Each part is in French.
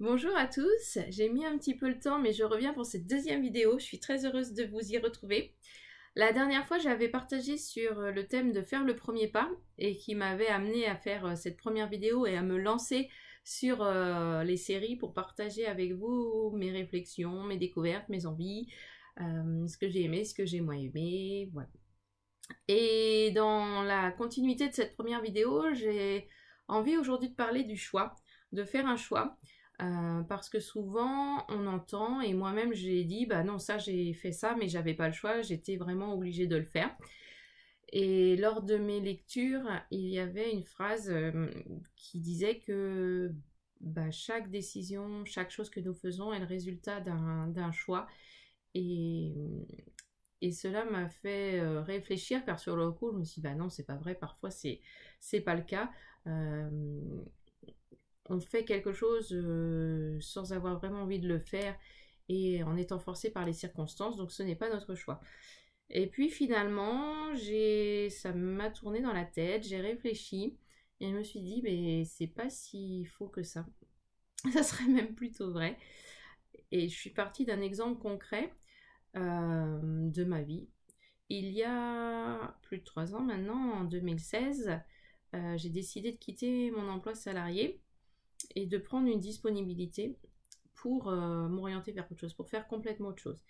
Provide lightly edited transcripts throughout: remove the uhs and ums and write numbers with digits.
Bonjour à tous, j'ai mis un petit peu le temps mais je reviens pour cette deuxième vidéo, je suis très heureuse de vous y retrouver. La dernière fois j'avais partagé sur le thème de faire le premier pas et qui m'avait amené à faire cette première vidéo et à me lancer sur les séries pour partager avec vous mes réflexions, mes découvertes, mes envies, ce que j'ai aimé, ce que j'ai moins aimé, voilà. Et dans la continuité de cette première vidéo, j'ai envie aujourd'hui de parler du choix, de faire un choix. Parce que souvent on entend, et moi-même j'ai dit, bah non, ça j'ai fait ça, mais j'avais pas le choix, j'étais vraiment obligée de le faire. Et lors de mes lectures, il y avait une phrase qui disait que bah, chaque décision, chaque chose que nous faisons est le résultat d'un choix. Et, et cela m'a fait réfléchir, car sur le coup, je me suis dit, bah non, c'est pas vrai, parfois c'est pas le cas. On fait quelque chose sans avoir vraiment envie de le faire et en étant forcé par les circonstances, donc ce n'est pas notre choix. Et puis finalement, ça m'a tourné dans la tête, j'ai réfléchi et je me suis dit, mais c'est pas si faux que ça. Ça serait même plutôt vrai. Et je suis partie d'un exemple concret de ma vie. Il y a plus de 3 ans maintenant, en 2016, j'ai décidé de quitter mon emploi salarié et de prendre une disponibilité pour m'orienter vers autre chose, pour faire complètement autre chose.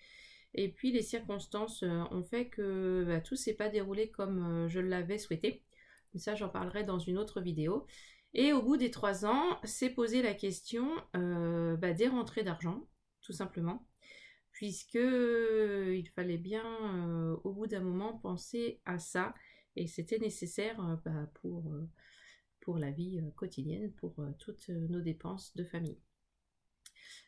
Et puis les circonstances ont fait que tout s'est pas déroulé comme je l'avais souhaité. Mais ça, j'en parlerai dans une autre vidéo. Et au bout des 3 ans, s'est posé la question des rentrées d'argent, tout simplement, puisque il fallait bien au bout d'un moment penser à ça, et c'était nécessaire pour la vie quotidienne, pour toutes nos dépenses de famille.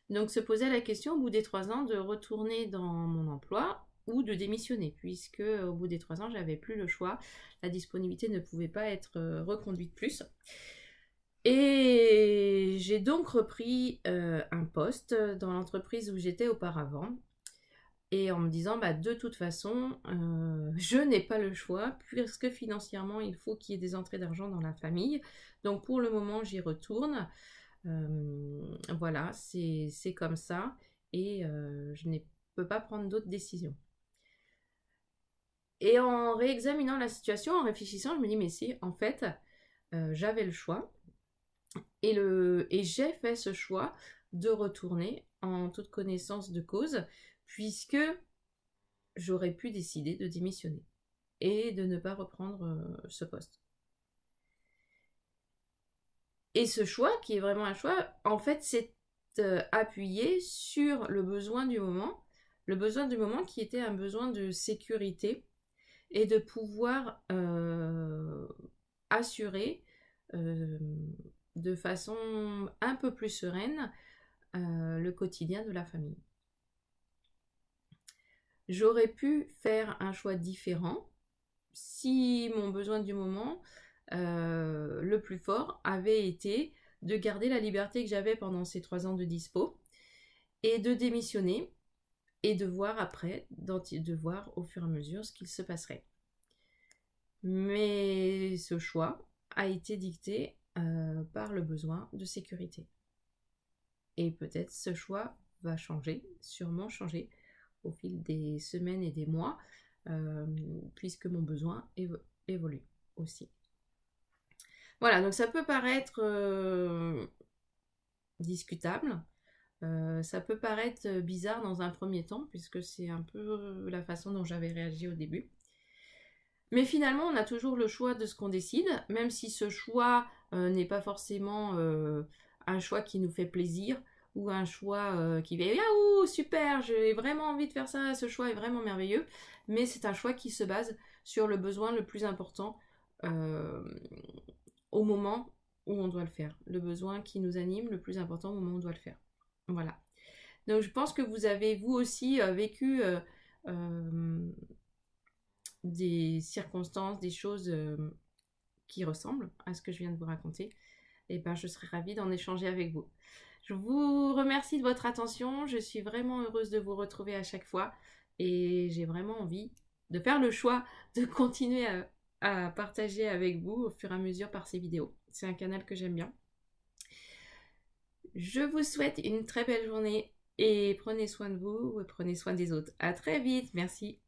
Donc se posait la question au bout des 3 ans de retourner dans mon emploi ou de démissionner, puisque au bout des 3 ans j'avais plus le choix, la disponibilité ne pouvait pas être reconduite plus. Et j'ai donc repris un poste dans l'entreprise où j'étais auparavant, et en me disant de toute façon je n'ai pas le choix puisque financièrement il faut qu'il y ait des entrées d'argent dans la famille, donc pour le moment j'y retourne. Voilà, c'est comme ça, et je ne peux pas prendre d'autres décisions. Et en réexaminant la situation, en réfléchissant, je me dis mais si, en fait, j'avais le choix, et j'ai fait ce choix de retourner en toute connaissance de cause, puisque j'aurais pu décider de démissionner et de ne pas reprendre ce poste. Et ce choix, qui est vraiment un choix, en fait, c'est appuyé sur le besoin du moment qui était un besoin de sécurité et de pouvoir assurer de façon un peu plus sereine le quotidien de la famille. J'aurais pu faire un choix différent si mon besoin du moment le plus fort avait été de garder la liberté que j'avais pendant ces 3 ans de dispo et de démissionner et de voir après, de voir au fur et à mesure ce qu'il se passerait. Mais ce choix a été dicté par le besoin de sécurité. Et peut-être ce choix va changer, sûrement changer au fil des semaines et des mois, puisque mon besoin évolue aussi. Voilà, donc ça peut paraître discutable, ça peut paraître bizarre dans un premier temps, puisque c'est un peu la façon dont j'avais réagi au début. Mais finalement, on a toujours le choix de ce qu'on décide, même si ce choix n'est pas forcément un choix qui nous fait plaisir, ou un choix qui va « Ah, super, j'ai vraiment envie de faire ça, ce choix est vraiment merveilleux », mais c'est un choix qui se base sur le besoin le plus important au moment où on doit le faire. Le besoin qui nous anime le plus important au moment où on doit le faire. Voilà. Donc je pense que vous avez vous aussi vécu des circonstances, des choses qui ressemblent à ce que je viens de vous raconter. Et je serais ravie d'en échanger avec vous. Je vous remercie de votre attention. Je suis vraiment heureuse de vous retrouver à chaque fois. Et j'ai vraiment envie de faire le choix de continuer à partager avec vous au fur et à mesure par ces vidéos. C'est un canal que j'aime bien. Je vous souhaite une très belle journée et prenez soin de vous et prenez soin des autres. À très vite, merci.